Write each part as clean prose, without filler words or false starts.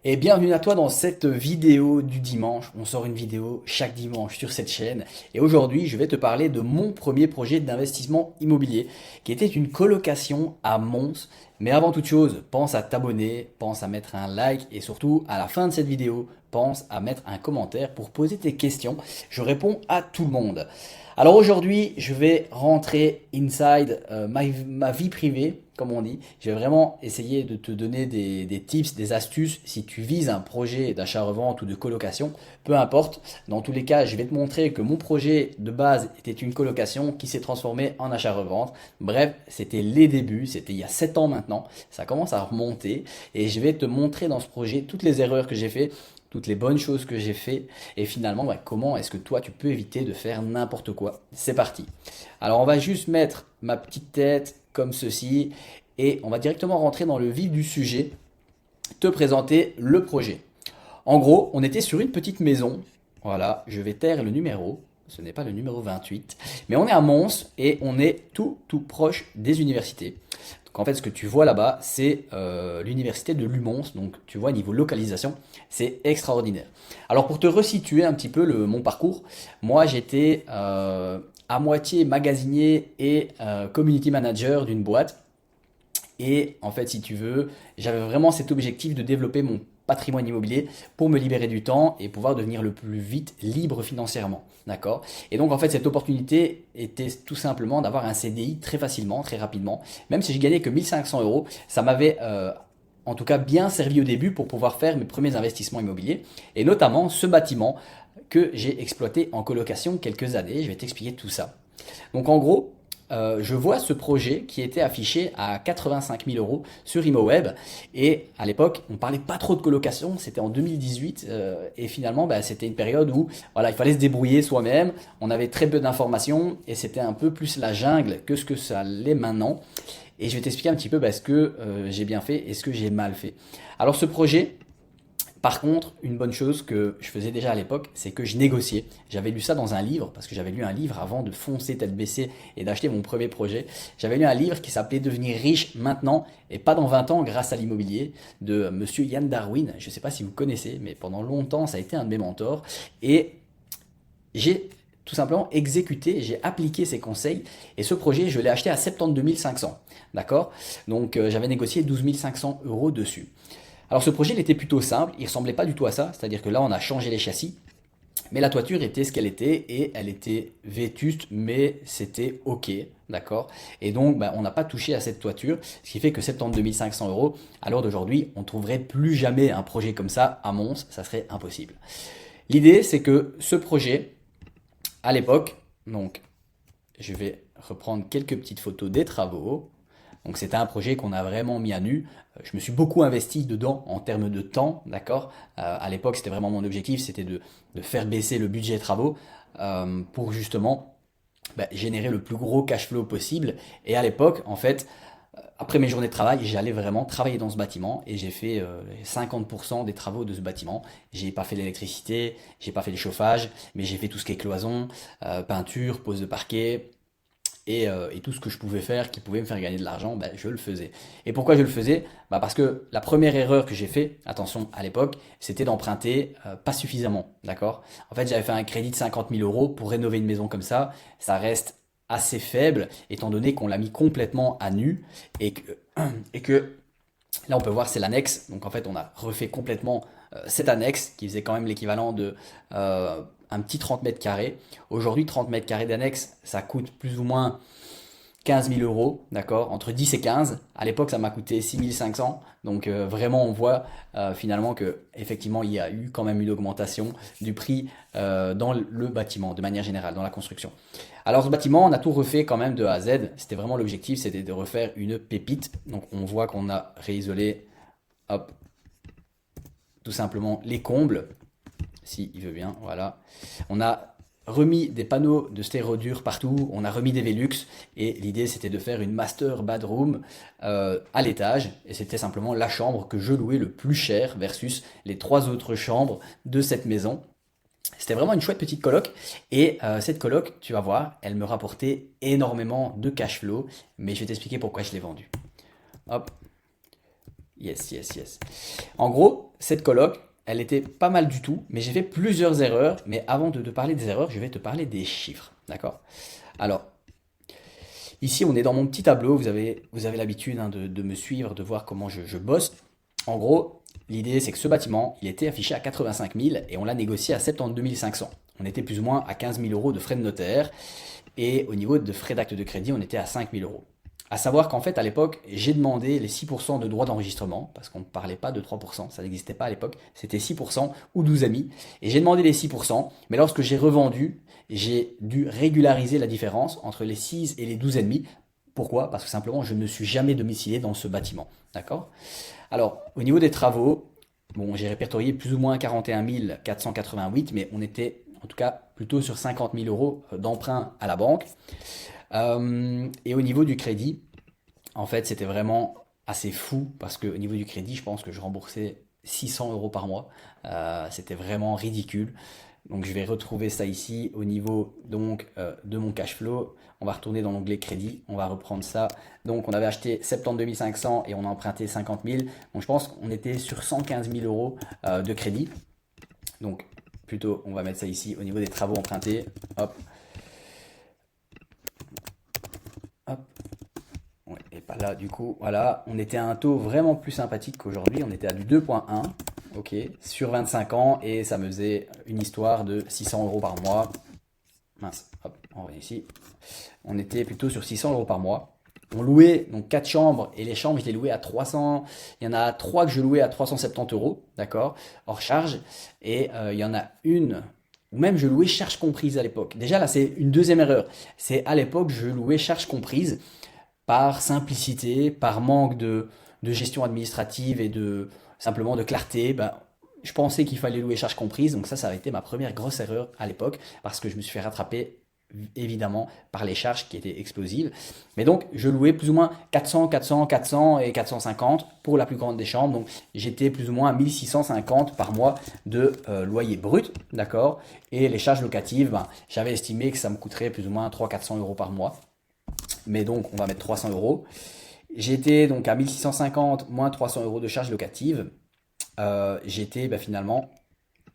Et bienvenue à toi dans cette vidéo du dimanche. On sort une vidéo chaque dimanche sur cette chaîne. Et aujourd'hui, je vais te parler de mon premier projet d'investissement immobilier, qui était une colocation à Mons. Mais avant toute chose, pense à t'abonner, pense à mettre un like et surtout, à la fin de cette vidéo, pense à mettre un commentaire pour poser tes questions. Je réponds à tout le monde. Alors aujourd'hui, je vais rentrer inside ma vie privée, comme on dit. Je vais vraiment essayer de te donner des tips, des astuces si tu vises un projet d'achat-revente ou de colocation, peu importe. Dans tous les cas, je vais te montrer que mon projet de base était une colocation qui s'est transformée en achat-revente. Bref, c'était les débuts, c'était il y a 7 ans maintenant. Ça commence à remonter et je vais te montrer dans ce projet toutes les erreurs que j'ai fait, toutes les bonnes choses que j'ai fait et finalement comment est-ce que toi tu peux éviter de faire n'importe quoi. C'est parti. Alors on va juste mettre ma petite tête comme ceci et on va directement rentrer dans le vif du sujet, te présenter le projet. En gros, on était sur une petite maison. Voilà, je vais taire le numéro. Ce n'est pas le numéro 28, mais on est à Mons et on est tout proche des universités. Donc en fait, ce que tu vois là-bas, c'est l'université de Lumons. Donc tu vois, niveau localisation, c'est extraordinaire. Alors pour te resituer un petit peu mon parcours, moi j'étais à moitié magasinier et community manager d'une boîte. Et en fait, si tu veux, j'avais vraiment cet objectif de développer mon patrimoine immobilier pour me libérer du temps et pouvoir devenir le plus vite libre financièrement. D'accord? Et donc, en fait, cette opportunité était tout simplement d'avoir un CDI très facilement, très rapidement. Même si je gagnais que 1500 euros, ça m'avait en tout cas bien servi au début pour pouvoir faire mes premiers investissements immobiliers. Et notamment ce bâtiment que j'ai exploité en colocation quelques années. Je vais t'expliquer tout ça. Donc, en gros, je vois ce projet qui était affiché à 85 000 euros sur ImoWeb. Et à l'époque, on parlait pas trop de colocation, c'était en 2018. Et finalement, c'était une période où voilà, il fallait se débrouiller soi-même. On avait très peu d'informations et c'était un peu plus la jungle que ce que ça l'est maintenant. Et je vais t'expliquer un petit peu ce que j'ai bien fait et ce que j'ai mal fait. Alors ce projet, par contre, une bonne chose que je faisais déjà à l'époque, c'est que je négociais. J'avais lu ça dans un livre, parce que j'avais lu un livre avant de foncer tête baissée et d'acheter mon premier projet. J'avais lu un livre qui s'appelait Devenir riche maintenant et pas dans 20 ans grâce à l'immobilier de monsieur Yann Darwin. Je ne sais pas si vous connaissez, mais pendant longtemps, ça a été un de mes mentors. Et j'ai tout simplement exécuté, j'ai appliqué ses conseils et ce projet, je l'ai acheté à 72 500. D'accord? Donc j'avais négocié 12 500 euros dessus. Alors ce projet, il était plutôt simple, il ressemblait pas du tout à ça, c'est-à-dire que là on a changé les châssis, mais la toiture était ce qu'elle était et elle était vétuste, mais c'était ok, d'accord. Et donc on n'a pas touché à cette toiture, ce qui fait que 72 500 euros, à l'heure d'aujourd'hui, on ne trouverait plus jamais un projet comme ça à Mons, ça serait impossible. L'idée c'est que ce projet, à l'époque, donc je vais reprendre quelques petites photos des travaux. Donc c'était un projet qu'on a vraiment mis à nu. Je me suis beaucoup investi dedans en termes de temps, d'accord. À l'époque, c'était vraiment mon objectif, c'était de faire baisser le budget travaux pour justement générer le plus gros cash flow possible. Et à l'époque, en fait, après mes journées de travail, j'allais vraiment travailler dans ce bâtiment et j'ai fait 50% des travaux de ce bâtiment. J'ai pas fait l'électricité, j'ai pas fait le chauffage, mais j'ai fait tout ce qui est cloison, peinture, pose de parquet, et tout ce que je pouvais faire qui pouvait me faire gagner de l'argent, je le faisais. Et pourquoi je le faisais? Parce que la première erreur que j'ai fait, attention à l'époque, c'était d'emprunter pas suffisamment, d'accord? En fait, j'avais fait un crédit de 50 000 euros pour rénover une maison comme ça reste assez faible étant donné qu'on l'a mis complètement à nu et que là on peut voir c'est l'annexe, donc en fait on a refait complètement cette annexe qui faisait quand même l'équivalent de un petit 30 mètres carrés. Aujourd'hui 30 mètres carrés d'annexe ça coûte plus ou moins 15 000 euros, d'accord, entre 10 et 15. À l'époque, ça m'a coûté 6 500. Donc vraiment, on voit finalement que effectivement, il y a eu quand même une augmentation du prix dans le bâtiment, de manière générale, dans la construction. Alors ce bâtiment, on a tout refait quand même de A à Z. C'était vraiment l'objectif, c'était de refaire une pépite. Donc on voit qu'on a réisolé, hop, tout simplement les combles, si il veut bien, voilà. On a remis des panneaux de stéréodure partout, on a remis des Velux et l'idée c'était de faire une master bedroom à l'étage et c'était simplement la chambre que je louais le plus cher versus les trois autres chambres de cette maison. C'était vraiment une chouette petite coloc et cette coloc, tu vas voir, elle me rapportait énormément de cash flow, mais je vais t'expliquer pourquoi je l'ai vendue. Hop, Yes, yes, yes. En gros, cette coloc, elle était pas mal du tout, mais j'ai fait plusieurs erreurs. Mais avant de te parler des erreurs, je vais te parler des chiffres. D'accord? Alors, ici, on est dans mon petit tableau. Vous avez l'habitude hein, de me suivre, de voir comment je bosse. En gros, l'idée, c'est que ce bâtiment, il était affiché à 85 000 et on l'a négocié à 72 500. On était plus ou moins à 15 000 euros de frais de notaire. Et au niveau de frais d'acte de crédit, on était à 5 000 euros. À savoir qu'en fait, à l'époque, j'ai demandé les 6% de droits d'enregistrement, parce qu'on ne parlait pas de 3%, ça n'existait pas à l'époque, c'était 6% ou 12 amis. Et j'ai demandé les 6%, mais lorsque j'ai revendu, j'ai dû régulariser la différence entre les 6 et les 12,5. Pourquoi? Parce que simplement, je ne suis jamais domicilié dans ce bâtiment. D'accord? Alors, au niveau des travaux, bon, j'ai répertorié plus ou moins 41 488, mais on était en tout cas plutôt sur 50 000 euros d'emprunt à la banque. Et au niveau du crédit, en fait, c'était vraiment assez fou parce qu'au niveau du crédit, je pense que je remboursais 600 euros par mois. C'était vraiment ridicule. Donc, je vais retrouver ça ici au niveau donc de mon cash flow. On va retourner dans l'onglet crédit. On va reprendre ça. Donc, on avait acheté 72 500 et on a emprunté 50 000. Donc, je pense qu'on était sur 115 000 euros de crédit. Donc, plutôt, on va mettre ça ici au niveau des travaux empruntés. Hop, hop. Ouais, et pas là, du coup, voilà. On était à un taux vraiment plus sympathique qu'aujourd'hui. On était à du 2,1, ok, sur 25 ans. Et ça me faisait une histoire de 600 euros par mois. Mince, hop, on revient ici. On était plutôt sur 600 euros par mois. On louait donc 4 chambres et les chambres, je les louais à 300. Il y en a 3 que je louais à 370 euros, d'accord, hors charge. Et il y en a une ou même je louais charge comprise à l'époque. Déjà là, c'est une deuxième erreur. C'est à l'époque, je louais charge comprise par simplicité, par manque de gestion administrative et de simplement de clarté. Ben, je pensais qu'il fallait louer charge comprise. Donc ça a été ma première grosse erreur à l'époque parce que je me suis fait rattraper évidemment par les charges qui étaient explosives. Mais donc, je louais plus ou moins 400, 400, 400 et 450 pour la plus grande des chambres. Donc, j'étais plus ou moins à 1650 par mois de loyer brut, d'accord? Et les charges locatives, ben, j'avais estimé que ça me coûterait plus ou moins 300-400 euros par mois. Mais donc, on va mettre 300 euros. J'étais donc à 1650 moins 300 euros de charges locatives. J'étais ben, finalement...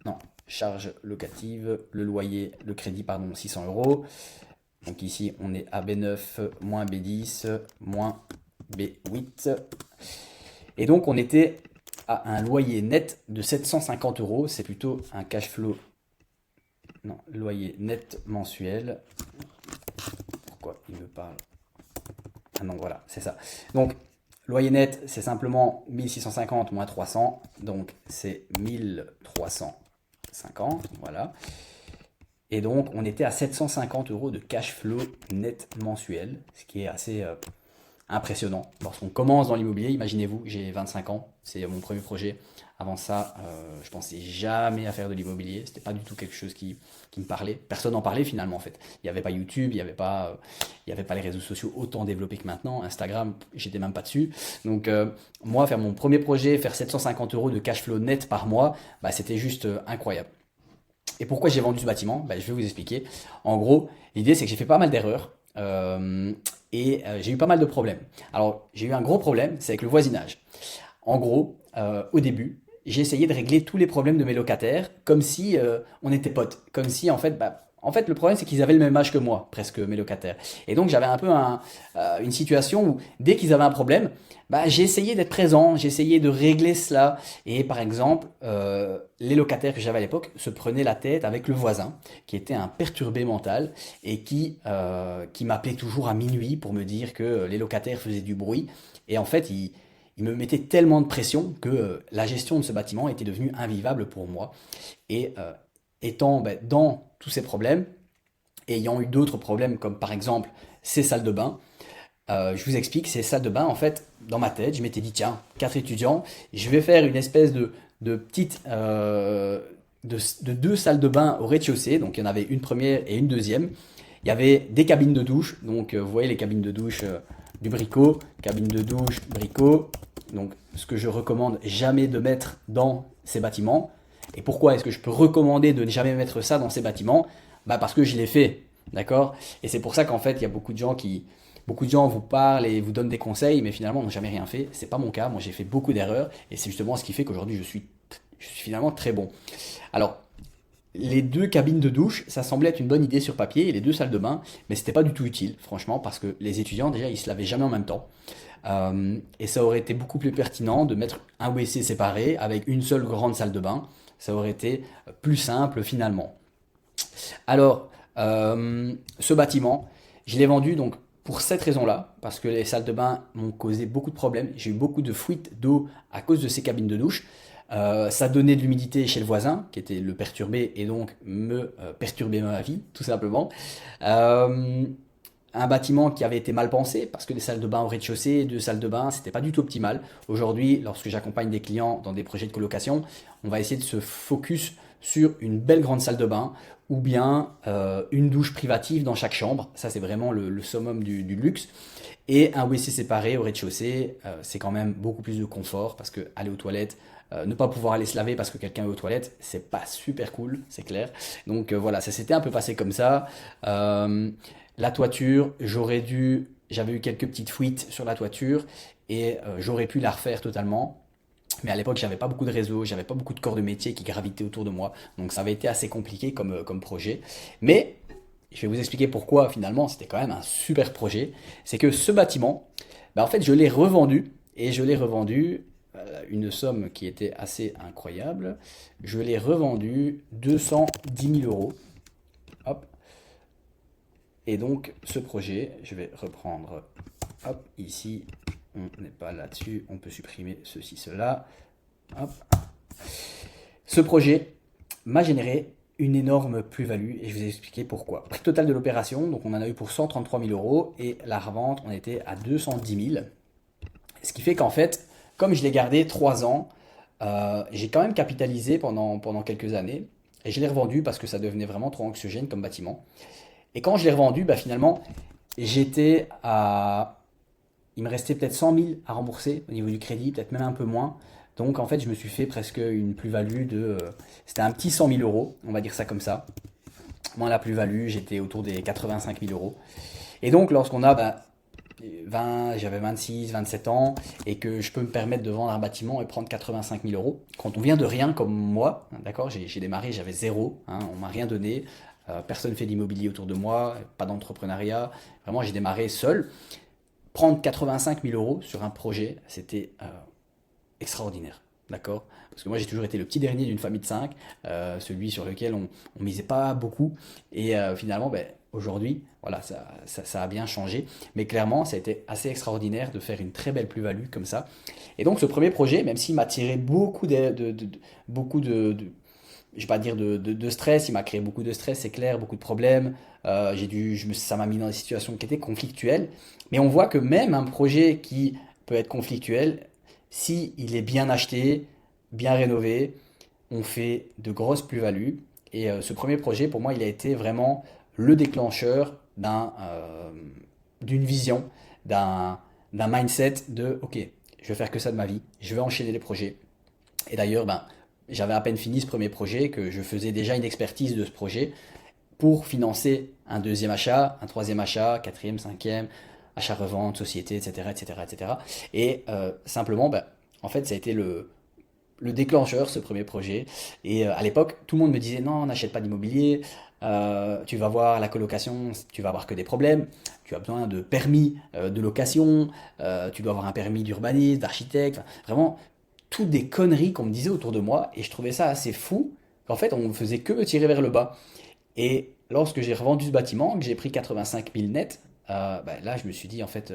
Non, charge locative, le loyer, le crédit, pardon, 600 euros. Donc ici, on est à B9 moins B10 moins B8. Et donc, on était à un loyer net de 750 euros. C'est plutôt un cash flow. Non, loyer net mensuel. Pourquoi il me parle? Ah non, voilà, c'est ça. Donc, loyer net, c'est simplement 1650 moins 300. Donc, c'est 1350, voilà. Et donc, on était à 750 euros de cash flow net mensuel, ce qui est assez impressionnant. Lorsqu'on commence dans l'immobilier, imaginez-vous, j'ai 25 ans, c'est mon premier projet. Avant ça, je pensais jamais à faire de l'immobilier. C'était pas du tout quelque chose qui me parlait. Personne n'en parlait finalement en fait. Il n'y avait pas YouTube, il y avait pas les réseaux sociaux autant développés que maintenant. Instagram, j'étais même pas dessus. Donc moi, faire mon premier projet, faire 750 euros de cash flow net par mois, bah, c'était juste incroyable. Et pourquoi j'ai vendu ce bâtiment? Bah, je vais vous expliquer. En gros, l'idée c'est que j'ai fait pas mal d'erreurs. J'ai eu pas mal de problèmes. Alors, j'ai eu un gros problème, c'est avec le voisinage. En gros, au début, j'ai essayé de régler tous les problèmes de mes locataires comme si on était potes. Comme si, en fait, le problème, c'est qu'ils avaient le même âge que moi, presque, mes locataires. Et donc, j'avais un peu une situation où, dès qu'ils avaient un problème, bah, j'ai essayé d'être présent, j'ai essayé de régler cela. Et par exemple, les locataires que j'avais à l'époque se prenaient la tête avec le voisin, qui était un perturbé mental et qui m'appelait toujours à minuit pour me dire que les locataires faisaient du bruit. Et en fait, il me mettait tellement de pression que la gestion de ce bâtiment était devenue invivable pour moi. Et étant ben, dans tous ces problèmes, ayant eu d'autres problèmes comme par exemple ces salles de bain, je vous explique, ces salles de bain, en fait, dans ma tête, je m'étais dit, tiens, 4 étudiants, je vais faire une espèce de petite... de 2 salles de bain au rez-de-chaussée, donc il y en avait une première et une deuxième. Il y avait des cabines de douche, donc vous voyez les cabines de douche du Brico, cabine de douche, Brico, donc ce que je recommande jamais de mettre dans ces bâtiments. Et pourquoi est-ce que je peux recommander de ne jamais mettre ça dans ces bâtiments? Bah parce que je l'ai fait, d'accord? Et c'est pour ça qu'en fait, il y a beaucoup de gens Beaucoup de gens vous parlent et vous donnent des conseils, mais finalement n'ont jamais rien fait. C'est pas mon cas. Moi, j'ai fait beaucoup d'erreurs et c'est justement ce qui fait qu'aujourd'hui je suis finalement très bon. Alors, les deux cabines de douche, ça semblait être une bonne idée sur papier, et les deux salles de bain, mais c'était pas du tout utile, franchement, parce que les étudiants, déjà, ils se lavaient jamais en même temps. Et ça aurait été beaucoup plus pertinent de mettre un WC séparé avec une seule grande salle de bain. Ça aurait été plus simple finalement. Alors, ce bâtiment, je l'ai vendu donc pour cette raison-là, parce que les salles de bain m'ont causé beaucoup de problèmes. J'ai eu beaucoup de fuites d'eau à cause de ces cabines de douche. Ça donnait de l'humidité chez le voisin, qui était le perturbé, et donc me perturbait ma vie, tout simplement. Euh, un bâtiment qui avait été mal pensé, parce que les salles de bain au rez-de-chaussée, deux salles de bain, c'était pas du tout optimal. Aujourd'hui, lorsque j'accompagne des clients dans des projets de colocation, on va essayer de se focus sur une belle grande salle de bain ou bien une douche privative dans chaque chambre. Ça, c'est vraiment le summum du luxe. Et un WC séparé au rez-de-chaussée, c'est quand même beaucoup plus de confort parce que aller aux toilettes, ne pas pouvoir aller se laver parce que quelqu'un est aux toilettes, c'est pas super cool, c'est clair. Donc voilà, ça s'était un peu passé comme ça. Euh, la toiture, j'avais eu quelques petites fuites sur la toiture et j'aurais pu la refaire totalement. Mais à l'époque, j'avais pas beaucoup de réseaux, j'avais pas beaucoup de corps de métier qui gravitaient autour de moi. Donc ça avait été assez compliqué comme projet. Mais je vais vous expliquer pourquoi finalement c'était quand même un super projet. C'est que ce bâtiment, bah, en fait, je l'ai revendu et je l'ai revendu une somme qui était assez incroyable. Je l'ai revendu 210 000 euros. Hop. Et donc ce projet, je vais reprendre, hop, ici, on n'est pas là-dessus, on peut supprimer ceci, cela. Hop. Ce projet m'a généré une énorme plus-value et je vais vous expliquer pourquoi. Prix total de l'opération, donc on en a eu pour 133 000 euros et la revente, on était à 210 000. Ce qui fait qu'en fait, comme je l'ai gardé 3 ans, j'ai quand même capitalisé pendant quelques années et je l'ai revendu parce que ça devenait vraiment trop anxiogène comme bâtiment. Et quand je l'ai revendu, bah finalement, j'étais à... Il me restait peut-être 100 000 à rembourser au niveau du crédit, peut-être même un peu moins. Donc en fait, je me suis fait presque une plus-value de... c'était un petit 100 000 euros, on va dire ça comme ça. Moi, la plus-value, j'étais autour des 85 000 euros. Et donc, lorsqu'on a j'avais 26, 27 ans, et que je peux me permettre de vendre un bâtiment et prendre 85 000 euros, quand on vient de rien comme moi, d'accord, j'ai démarré, j'avais zéro, hein, on m'a rien donné, personne ne fait d'immobilier autour de moi, pas d'entrepreneuriat, vraiment j'ai démarré seul. Prendre 85 000 euros sur un projet, c'était extraordinaire. D'accord. Parce que moi, j'ai toujours été le petit dernier d'une famille de 5, celui sur lequel on misait pas beaucoup. Et finalement, ben, aujourd'hui, voilà, ça a bien changé. Mais clairement, ça a été assez extraordinaire de faire une très belle plus-value comme ça. Et donc, ce premier projet, même s'il m'a tiré beaucoup je vais pas dire de stress, il m'a créé beaucoup de stress, c'est clair, beaucoup de problèmes. Ça m'a mis dans des situations qui étaient conflictuelles. Mais on voit que même un projet qui peut être conflictuel, si il est bien acheté, bien rénové, on fait de grosses plus-values. Et ce premier projet, pour moi, il a été vraiment le déclencheur d'une vision, d'un mindset de OK, je vais faire que ça de ma vie, je vais enchaîner les projets. Et d'ailleurs, ben, j'avais à peine fini ce premier projet que je faisais déjà une expertise de ce projet pour financer un deuxième achat, un troisième achat, quatrième, cinquième, achat-revente, société, etc., etc., etc. Et simplement, ben, en fait, ça a été le déclencheur, ce premier projet. Et à l'époque, tout le monde me disait non, n'achète pas d'immobilier, tu vas voir la colocation, tu vas avoir que des problèmes, tu as besoin de permis de location, tu dois avoir un permis d'urbanisme, d'architecte, enfin, vraiment toutes des conneries qu'on me disait autour de moi. Et je trouvais ça assez fou qu'en fait, on ne faisait que me tirer vers le bas. Et lorsque j'ai revendu ce bâtiment, que j'ai pris 85 000 net, là, je me suis dit, en fait,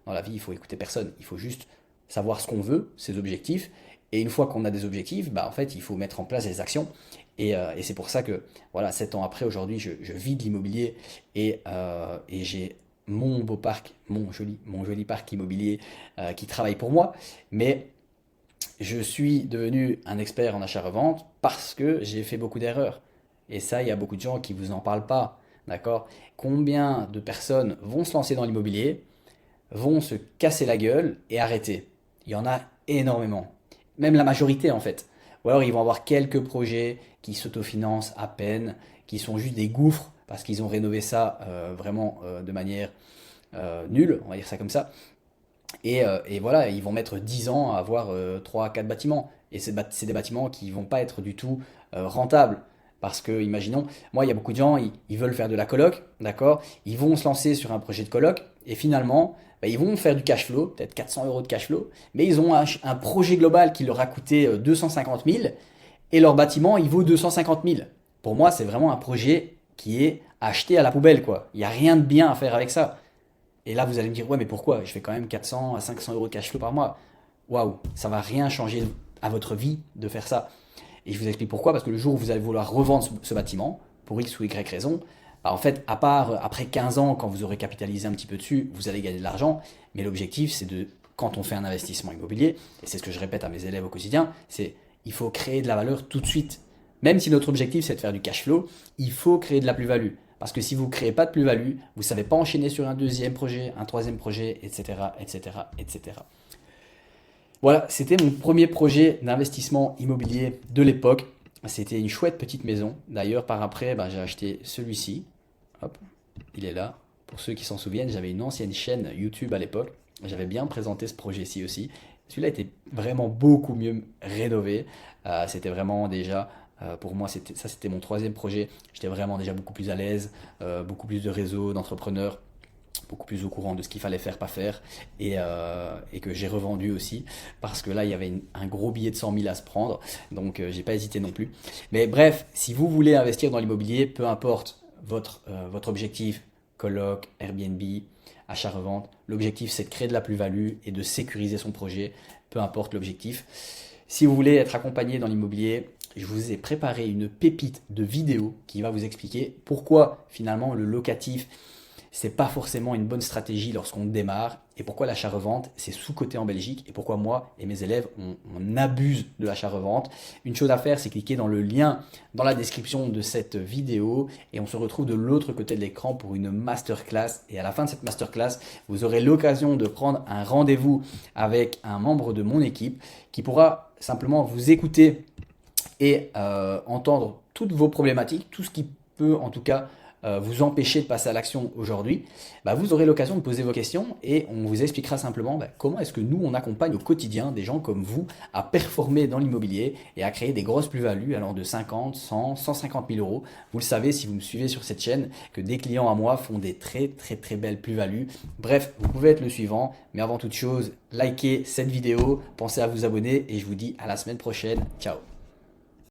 dans la vie, il faut écouter personne. Il faut juste savoir ce qu'on veut, ses objectifs. Et une fois qu'on a des objectifs, en fait, il faut mettre en place des actions. Et c'est pour ça que, voilà, 7 ans après, aujourd'hui, je vis de l'immobilier et j'ai mon beau parc, mon joli parc immobilier qui travaille pour moi. Mais je suis devenu un expert en achat-revente parce que j'ai fait beaucoup d'erreurs. Et ça, il y a beaucoup de gens qui vous en parlent pas. D'accord? Combien de personnes vont se lancer dans l'immobilier, vont se casser la gueule et arrêter? Il y en a énormément. Même la majorité en fait. Ou alors ils vont avoir quelques projets qui s'autofinancent à peine, qui sont juste des gouffres parce qu'ils ont rénové ça vraiment de manière nuls, on va dire ça comme ça. Et voilà, ils vont mettre 10 ans à avoir 3 à 4 bâtiments. Et c'est des bâtiments qui vont pas être du tout rentables. Parce que, imaginons, moi, il y a beaucoup de gens, ils veulent faire de la coloc, d'accord? Ils vont se lancer sur un projet de coloc, et finalement, bah, ils vont faire du cash flow, peut-être 400 euros de cash flow, mais ils ont un projet global qui leur a coûté 250 000, et leur bâtiment, il vaut 250 000. Pour moi, c'est vraiment un projet qui est acheté à la poubelle, quoi. Il n'y a rien de bien à faire avec ça. Et là, vous allez me dire, ouais, mais pourquoi? Je fais quand même 400 à 500 euros de cash flow par mois. Waouh, ça va rien changer à votre vie de faire ça. Et je vous explique pourquoi, parce que le jour où vous allez vouloir revendre ce bâtiment, pour X ou Y raison, bah en fait, à part après 15 ans, quand vous aurez capitalisé un petit peu dessus, vous allez gagner de l'argent. Mais l'objectif, c'est de, quand on fait un investissement immobilier, et c'est ce que je répète à mes élèves au quotidien, c'est il faut créer de la valeur tout de suite. Même si notre objectif, c'est de faire du cash flow, il faut créer de la plus-value. Parce que si vous ne créez pas de plus-value, vous ne savez pas enchaîner sur un deuxième projet, un troisième projet, etc., etc., etc. Voilà, c'était mon premier projet d'investissement immobilier de l'époque. C'était une chouette petite maison. D'ailleurs, par après, j'ai acheté celui-ci. Hop, il est là. Pour ceux qui s'en souviennent, j'avais une ancienne chaîne YouTube à l'époque. J'avais bien présenté ce projet-ci aussi. Celui-là était vraiment beaucoup mieux rénové. C'était vraiment déjà, pour moi, c'était mon troisième projet. J'étais vraiment déjà beaucoup plus à l'aise, beaucoup plus de réseau, d'entrepreneurs, beaucoup plus au courant de ce qu'il fallait faire, pas faire, et que j'ai revendu aussi, parce que là, il y avait un gros billet de 100 000 à se prendre, donc j'ai pas hésité non plus. Mais bref, si vous voulez investir dans l'immobilier, peu importe votre objectif, coloc, Airbnb, achat-revente, l'objectif c'est de créer de la plus-value et de sécuriser son projet, peu importe l'objectif. Si vous voulez être accompagné dans l'immobilier, je vous ai préparé une pépite de vidéo qui va vous expliquer pourquoi finalement le locatif c'est pas forcément une bonne stratégie lorsqu'on démarre, et pourquoi l'achat-revente c'est sous-coté en Belgique, et pourquoi moi et mes élèves on abuse de l'achat-revente. Une chose à faire, c'est cliquer dans le lien dans la description de cette vidéo, et on se retrouve de l'autre côté de l'écran pour une masterclass. Et à la fin de cette masterclass, vous aurez l'occasion de prendre un rendez-vous avec un membre de mon équipe qui pourra simplement vous écouter et entendre toutes vos problématiques, tout ce qui peut en tout cas vous empêcher de passer à l'action aujourd'hui. Vous aurez l'occasion de poser vos questions, et on vous expliquera simplement comment est-ce que nous on accompagne au quotidien des gens comme vous à performer dans l'immobilier et à créer des grosses plus-values allant de 50, 100, 150 000 euros. Vous le savez si vous me suivez sur cette chaîne que des clients à moi font des très très très belles plus-values. Bref, vous pouvez être le suivant, mais avant toute chose, likez cette vidéo, pensez à vous abonner, et je vous dis à la semaine prochaine. Ciao.